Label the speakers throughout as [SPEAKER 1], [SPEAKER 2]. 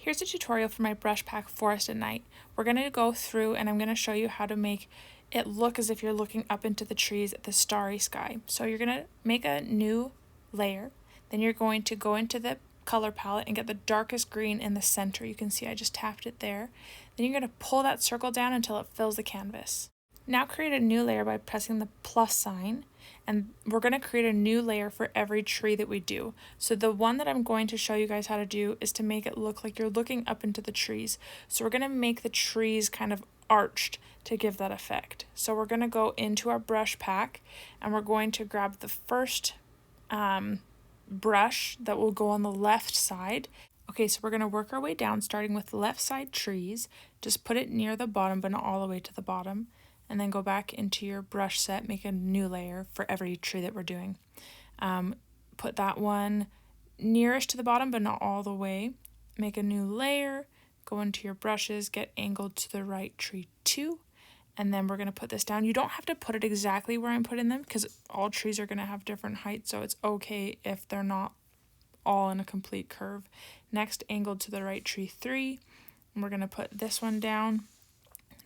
[SPEAKER 1] Here's a tutorial for my brush pack Forest at Night. We're going to go through and I'm going to show you how to make it look as if you're looking up into the trees at the starry sky. So you're going to make a new layer, then you're going to go into the color palette and get the darkest green in the center. You can see I just tapped it there. Then you're going to pull that circle down until it fills the canvas. Now create a new layer by pressing the plus sign, and we're going to create a new layer for every tree that we do. So the one that I'm going to show you guys how to do is to make it look like you're looking up into the trees. So we're going to make the trees kind of arched to give that effect. So we're going to go into our brush pack and we're going to grab the first brush that will go on the left side. Okay, so we're going to work our way down starting with left side trees. Just put it near the bottom but not all the way to the bottom. And then go back into your brush set, make a new layer for every tree that we're doing. Put that one nearest to the bottom but not all the way. Make a new layer, go into your brushes, get angled to the right tree 2, and then we're going to put this down. You don't have to put it exactly where I'm putting them because all trees are going to have different heights, so it's okay if they're not all in a complete curve. Next, angled to the right tree 3, and we're going to put this one down.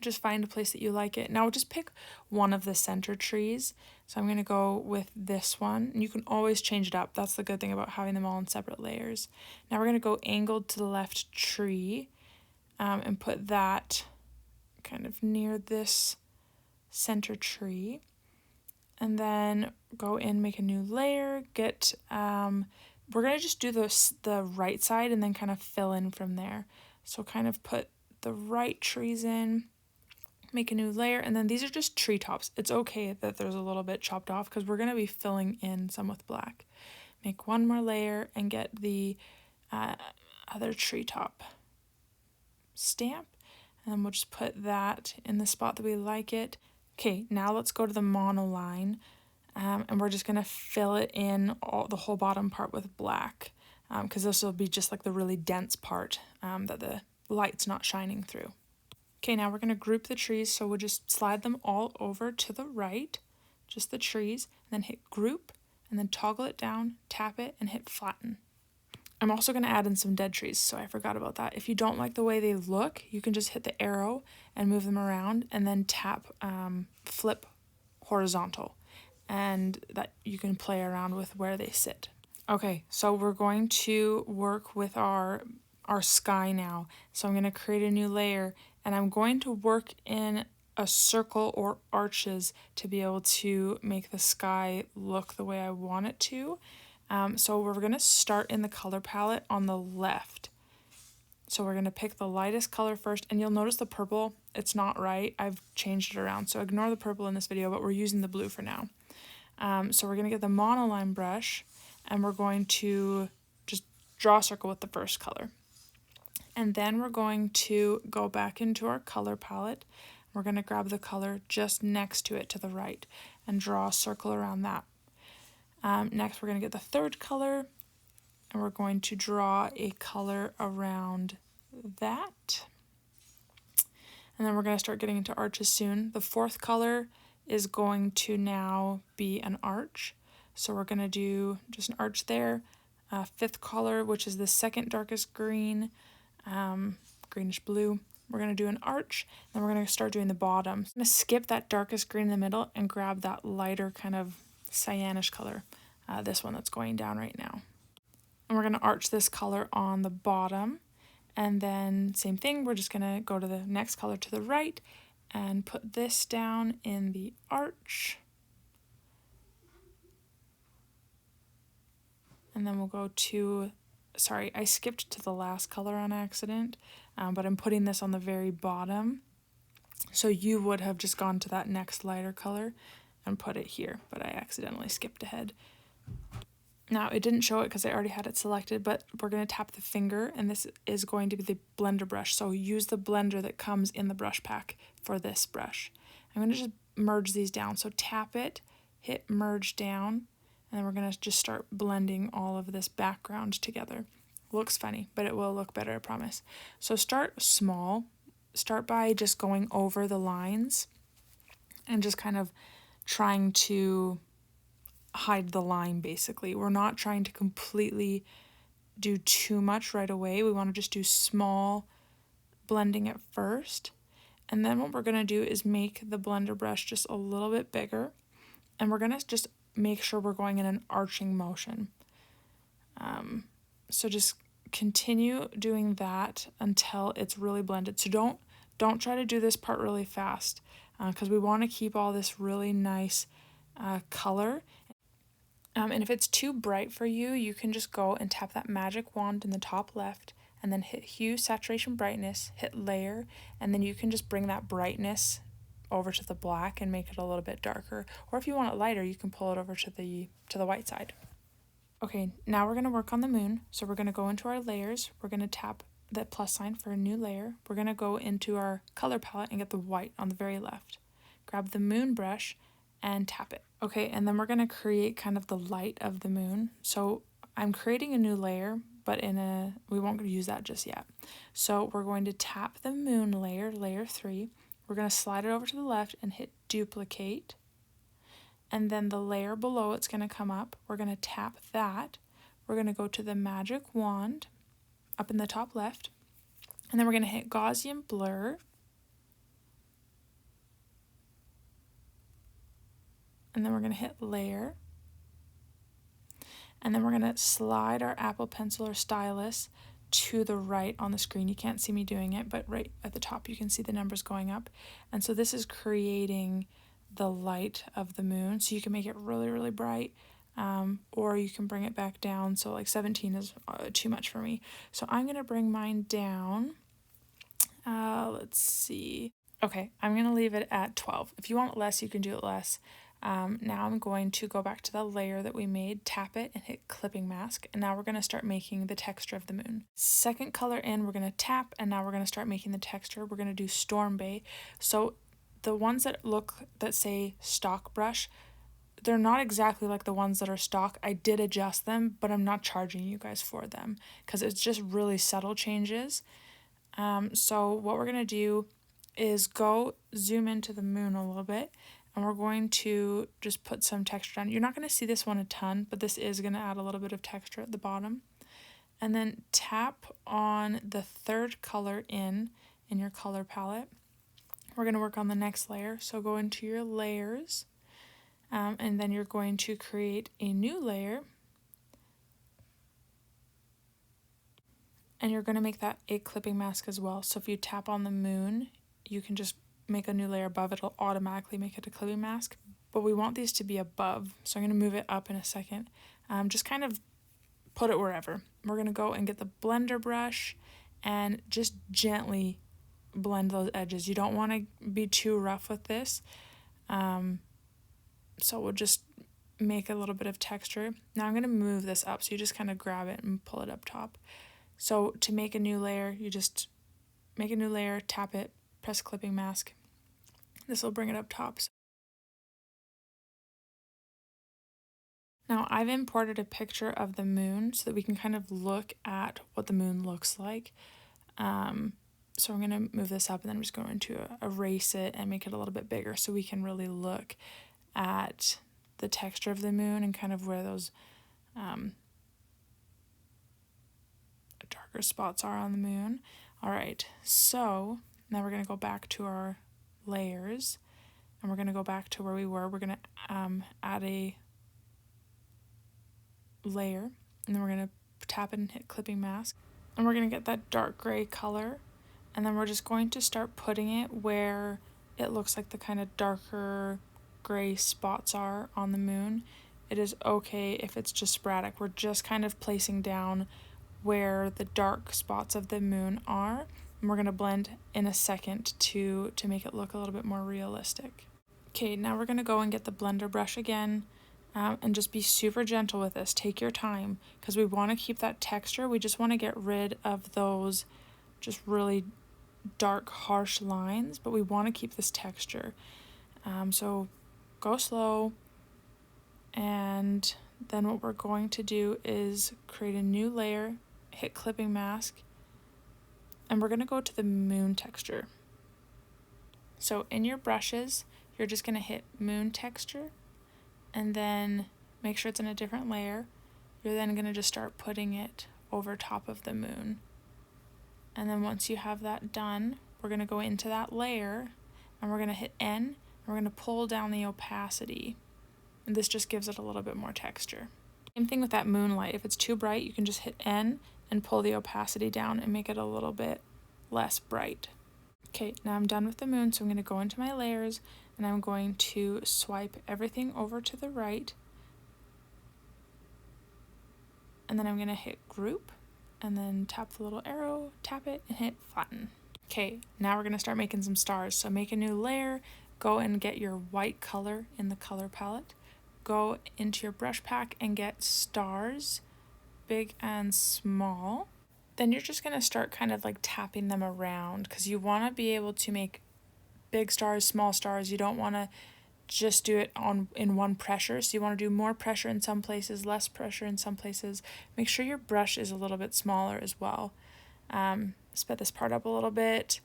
[SPEAKER 1] Just find a place that you like it. Now just pick one of the center trees. So I'm going to go with this one. And you can always change it up. That's the good thing about having them all in separate layers. Now we're going to go angled to the left tree and put that kind of near this center tree. And then go in, make a new layer, get, we're going to just do the right side and then kind of fill in from there. So kind of put the right trees in, make a new layer, and then these are just treetops. It's okay that there's a little bit chopped off because we're going to be filling in some with black. Make one more layer and get the other treetop stamp, and then we'll just put that in the spot that we like it. Okay, now let's go to the monoline, and we're just going to fill it in the whole bottom part with black because this will be just like the really dense part that the light's not shining through. Okay, now we're going to group the trees, so we'll just slide them all over to the right, just the trees, and then hit group, and then toggle it down, tap it, and hit flatten. I'm also going to add in some dead trees, so I forgot about that. If you don't like the way they look, you can just hit the arrow and move them around, and then tap flip horizontal, and that you can play around with where they sit. Okay, so we're going to work with our sky now. So I'm going to create a new layer and I'm going to work in a circle or arches to be able to make the sky look the way I want it to. So we're going to start in the color palette on the left. So we're going to pick the lightest color first, and you'll notice the purple, it's not right. I've changed it around, so ignore the purple in this video, but we're using the blue for now. So we're going to get the monoline brush, and we're going to just draw a circle with the first color. And then we're going to go back into our color palette. We're going to grab the color just next to it to the right and draw a circle around that. Next, we're going to get the third color, and we're going to draw a color around that. And then we're going to start getting into arches soon. The fourth color is going to now be an arch. So we're going to do just an arch there. Fifth color, which is the second darkest green, greenish blue. We're going to do an arch, then we're going to start doing the bottom. I'm going to skip that darkest green in the middle and grab that lighter kind of cyanish color, this one that's going down right now. And we're going to arch this color on the bottom, and then same thing, we're just going to go to the next color to the right and put this down in the arch. And then we'll go to, sorry, I skipped to the last color on accident, but I'm putting this on the very bottom. So you would have just gone to that next lighter color and put it here, but I accidentally skipped ahead. Now, it didn't show it because I already had it selected, but we're going to tap the finger, and this is going to be the blender brush. So use the blender that comes in the brush pack for this brush. I'm going to just merge these down. So tap it, hit merge down, and then we're going to just start blending all of this background together. Looks funny, but it will look better, I promise. So start small. Start by just going over the lines and just kind of trying to hide the line, basically. We're not trying to completely do too much right away. We want to just do small blending at first. And then what we're going to do is make the blender brush just a little bit bigger. And we're going to just make sure we're going in an arching motion. So just continue doing that until it's really blended. So don't try to do this part really fast because we want to keep all this really nice color. And if it's too bright for you, you can just go and tap that magic wand in the top left and then hit hue, saturation, brightness, hit layer, and then you can just bring that brightness over to the black and make it a little bit darker. Or if you want it lighter, you can pull it over to the white side. Okay, now we're going to work on the moon. So we're going to go into our layers. We're going to tap that plus sign for a new layer. We're going to go into our color palette and get the white on the very left. Grab the moon brush and tap it. Okay, and then we're going to create kind of the light of the moon. So I'm creating a new layer, but we won't use that just yet. So we're going to tap the moon layer, layer 3. We're going to slide it over to the left and hit duplicate. And then the layer below it's going to come up. We're going to tap that. We're going to go to the magic wand up in the top left. And then we're going to hit Gaussian blur. And then we're going to hit layer. And then we're going to slide our Apple Pencil or stylus to the right on the screen. You can't see me doing it, but right at the top you can see the numbers going up. And so this is creating the light of the moon. So you can make it really, really bright, or you can bring it back down. So like 17 is too much for me. So I'm going to bring mine down. Let's see. Okay, I'm going to leave it at 12. If you want less, you can do it less. Now I'm going to go back to the layer that we made, tap it, and hit clipping mask. And now we're going to start making the texture of the moon. Second color in, we're going to tap, and now we're going to start making the texture. We're going to do Storm Bay. So the ones that say stock brush, they're not exactly like the ones that are stock. I did adjust them, but I'm not charging you guys for them because it's just really subtle changes. So what we're going to do is go zoom into the moon a little bit, and we're going to just put some texture down. You're not going to see this one a ton, but this is going to add a little bit of texture at the bottom. And then tap on the third color in your color palette. We're going to work on the next layer. So go into your layers, and then you're going to create a new layer. And you're going to make that a clipping mask as well. So if you tap on the moon, you can just make a new layer above it. It'll automatically make it a clipping mask. But we want these to be above. So I'm going to move it up in a second. Just kind of put it wherever. We're going to go and get the blender brush and just gently blend those edges. You don't want to be too rough with this. So we'll just make a little bit of texture. Now I'm going to move this up. So you just kind of grab it and pull it up top. So to make a new layer, you just make a new layer, tap it, press clipping mask. This will bring it up top. Now I've imported a picture of the moon so that we can kind of look at what the moon looks like. So I'm going to move this up, and then I'm just going to erase it and make it a little bit bigger so we can really look at the texture of the moon and kind of where those darker spots are on the moon. All right, so now we're going to go back to our layers, and we're going to go back to where we were. We're going to add a layer, and then we're going to tap it and hit clipping mask, and we're going to get that dark gray color, and then we're just going to start putting it where it looks like the kind of darker gray spots are on the moon. It is okay if it's just sporadic. We're just kind of placing down where the dark spots of the moon are, and we're going to blend in a second to make it look a little bit more realistic. Okay, now we're going to go and get the blender brush again, and just be super gentle with this. Take your time because we want to keep that texture. We just want to get rid of those just really dark, harsh lines, but we want to keep this texture. So go slow, and then what we're going to do is create a new layer, hit clipping mask, and we're going to go to the moon texture. So in your brushes, you're just going to hit moon texture, and then make sure it's in a different layer. You're then going to just start putting it over top of the moon. And then once you have that done, we're going to go into that layer and we're going to hit N and we're going to pull down the opacity. And this just gives it a little bit more texture. Same thing with that moonlight. If it's too bright, you can just hit N and pull the opacity down and make it a little bit less bright. Okay, now I'm done with the moon, so I'm going to go into my layers and I'm going to swipe everything over to the right. And then I'm going to hit group and then tap the little arrow, tap it, and hit flatten. Okay, now we're going to start making some stars. So make a new layer, go and get your white color in the color palette. Go into your brush pack and get stars, big and small. Then you're just going to start kind of like tapping them around because you want to be able to make big stars, small stars. You don't want to just do it in one pressure. So you want to do more pressure in some places, less pressure in some places. Make sure your brush is a little bit smaller as well. Sped this part up a little bit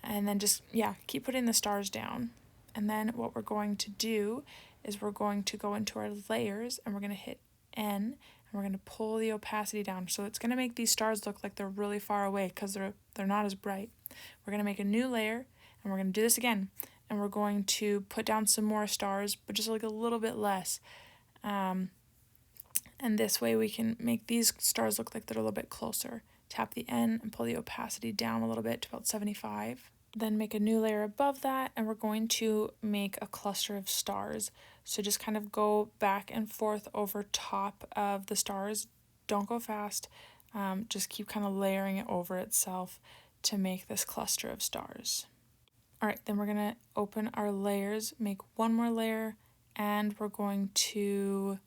[SPEAKER 1] and then just, keep putting the stars down. And then what we're going to do is we're going to go into our layers and we're going to hit N and we're going to pull the opacity down. So it's going to make these stars look like they're really far away because they're not as bright. We're going to make a new layer and we're going to do this again. And we're going to put down some more stars, but just like a little bit less. And this way we can make these stars look like they're a little bit closer. Tap the N and pull the opacity down a little bit to about 75. Then make a new layer above that and we're going to make a cluster of stars. So just kind of go back and forth over top of the stars. Don't go fast. Just keep kind of layering it over itself to make this cluster of stars. All right, then we're going to open our layers, make one more layer, and we're going to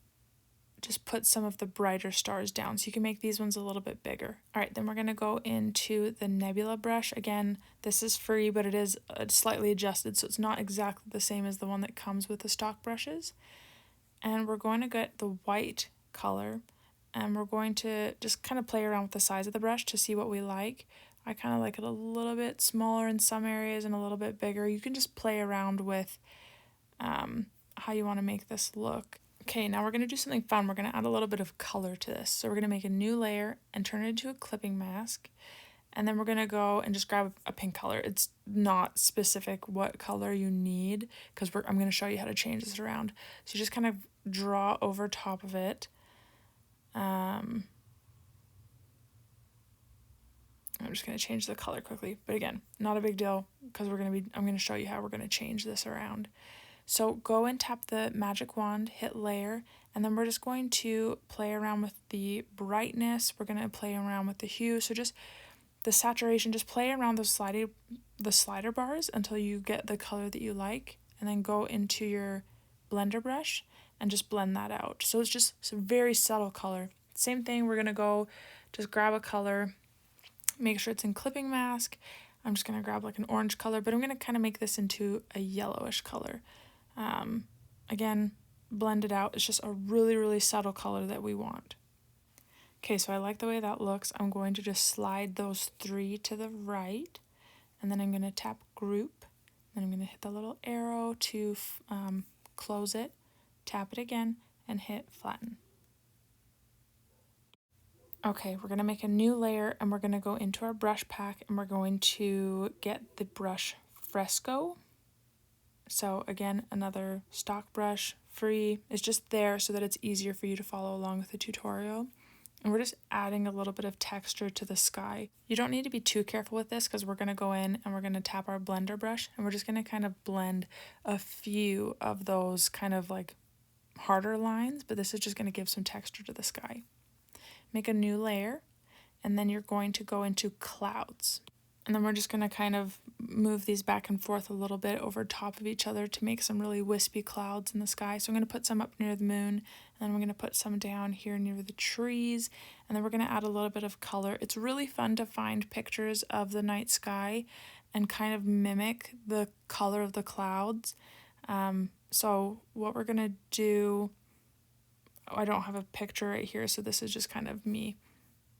[SPEAKER 1] just put some of the brighter stars down. So you can make these ones a little bit bigger. All right, then we're going to go into the nebula brush. Again, this is free, but it is slightly adjusted, so it's not exactly the same as the one that comes with the stock brushes. And we're going to get the white color, and we're going to just kind of play around with the size of the brush to see what we like. I kind of like it a little bit smaller in some areas and a little bit bigger. You can just play around with how you want to make this look. Okay, now we're going to do something fun. We're going to add a little bit of color to this. So we're going to make a new layer and turn it into a clipping mask. And then we're going to go and just grab a pink color. It's not specific what color you need because I'm going to show you how to change this around. So you just kind of draw over top of it. I'm just going to change the color quickly. But again, not a big deal because I'm going to show you how we're going to change this around. So go and tap the magic wand, hit layer, and then we're just going to play around with the brightness. We're going to play around with the hue. So just the saturation, just play around the slider bars until you get the color that you like, and then go into your blender brush and just blend that out. So it's a very subtle color. Same thing, we're going to go just grab a color, make sure it's in clipping mask. I'm just going to grab like an orange color, but I'm going to kind of make this into a yellowish color. Again, blend it out. It's just a really, really subtle color that we want. Okay, so I like the way that looks. I'm going to just slide those 3 to the right, and then I'm going to tap group. Then I'm going to hit the little arrow to close it, tap it again, and hit flatten. Okay, we're going to make a new layer, and we're going to go into our brush pack, and we're going to get the brush Fresco. So again, another stock brush, free. It's just there so that it's easier for you to follow along with the tutorial. And we're just adding a little bit of texture to the sky. You don't need to be too careful with this because we're going to go in and we're going to tap our blender brush and we're just going to kind of blend a few of those kind of like harder lines, but this is just going to give some texture to the sky. Make a new layer, and then you're going to go into clouds. And then we're just going to kind of move these back and forth a little bit over top of each other to make some really wispy clouds in the sky. So I'm going to put some up near the moon, and then we're going to put some down here near the trees, and then we're going to add a little bit of color. It's really fun to find pictures of the night sky and kind of mimic the color of the clouds. So what we're going to do, I don't have a picture right here, so this is just kind of me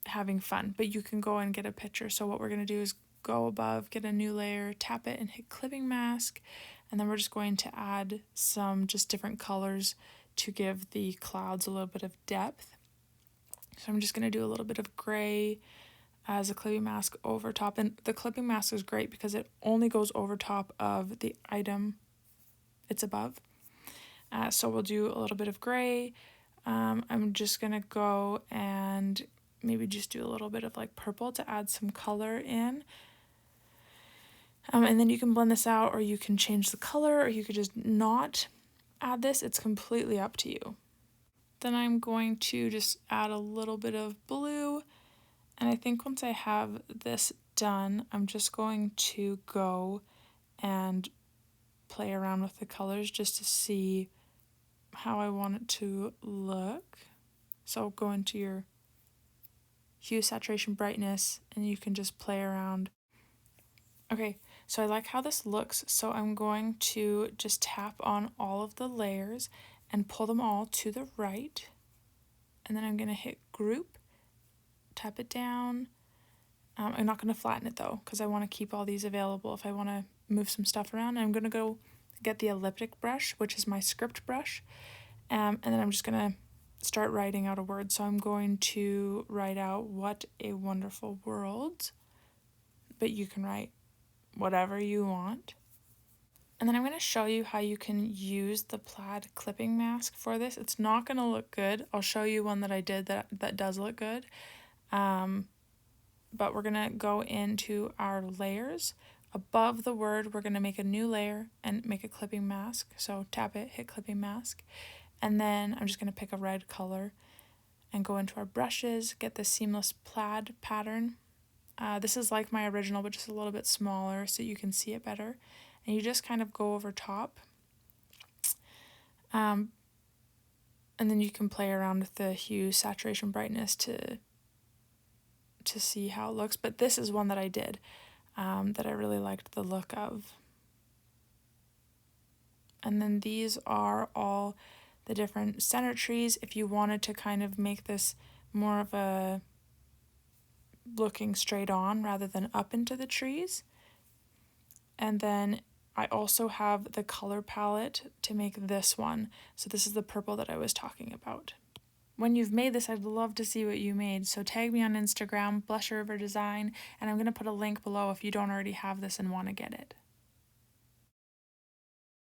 [SPEAKER 1] having fun, but you can go and get a picture. So what we're going to do is go above, get a new layer, tap it, and hit clipping mask, and then we're just going to add some just different colors to give the clouds a little bit of depth. So I'm just going to do a little bit of gray as a clipping mask over top. And the clipping mask is great because it only goes over top of the item it's above. So we'll do a little bit of gray. I'm just going to go and maybe just do a little bit of like purple to add some color in. And then you can blend this out, or you can change the color, or you could just not add this. It's completely up to you. Then I'm going to just add a little bit of blue. And I think once I have this done, I'm just going to go and play around with the colors just to see how I want it to look. So go into your hue, saturation, brightness, and you can just play around. Okay, so I like how this looks, so I'm going to just tap on all of the layers and pull them all to the right. And then I'm going to hit group, tap it down. I'm not going to flatten it though, because I want to keep all these available if I want to move some stuff around. I'm going to go get the elliptic brush, which is my script brush, and then I'm just going to start writing out a word. So I'm going to write out "what a wonderful world," but you can write whatever you want. And then I'm going to show you how you can use the plaid clipping mask for this. It's not going to look good. I'll show you one that I did that does look good. But we're going to go into our layers. Above the word, we're going to make a new layer and make a clipping mask. So tap it, hit clipping mask. And then I'm just going to pick a red color and go into our brushes, get the seamless plaid pattern. This is like my original, but just a little bit smaller so you can see it better. And you just kind of go over top. And then you can play around with the hue, saturation, brightness to see how it looks. But this is one that I did that I really liked the look of. And then these are all the different center trees. If you wanted to kind of make this more of a looking straight on rather than up into the trees. And then I also have the color palette to make this one. So this is the purple that I was talking about. When you've made this, I'd love to see what you made. So tag me on Instagram, Blush River Design, and I'm going to put a link below if you don't already have this and want to get it.